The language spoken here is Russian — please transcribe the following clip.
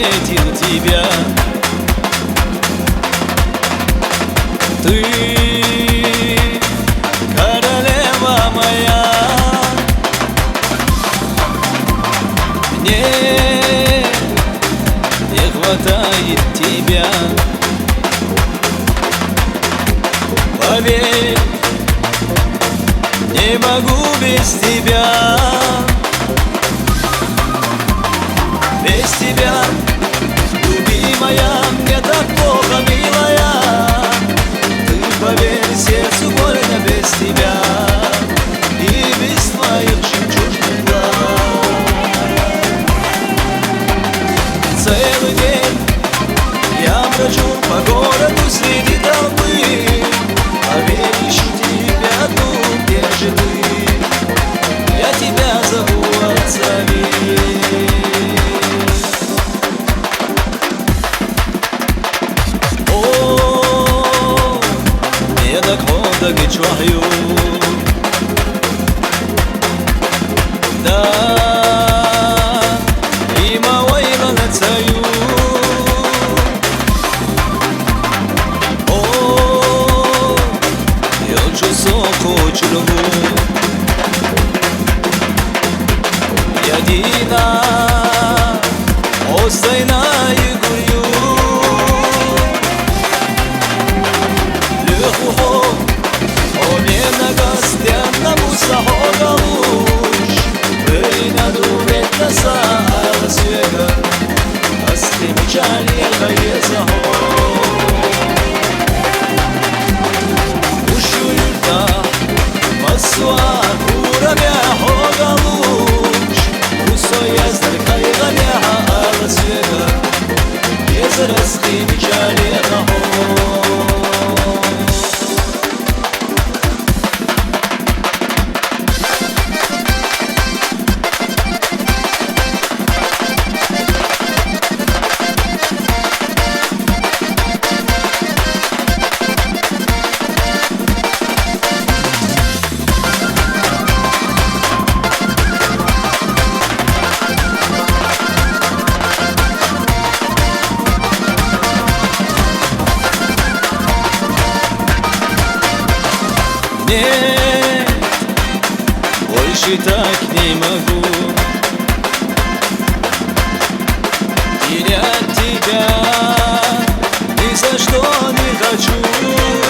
встретил тебя. Ты королева моя, мне не хватает тебя. Поверь, не могу без тебя. Без тебя, любимая, мне так плохо, милая. Ты поверь, сердцу больно без тебя и без твоих жемчужных глаз. Целый день я брожу по городу среди толпы, а ведь ищу тебя тут, где же ты? Я тебя зову, отзови. Чую, да, има ойла на цаю. О, йоджу сохочу любу. Ядина, остайна и гурю. Лехухо Нет, больше так не могу терять тебя, ни за что не хочу.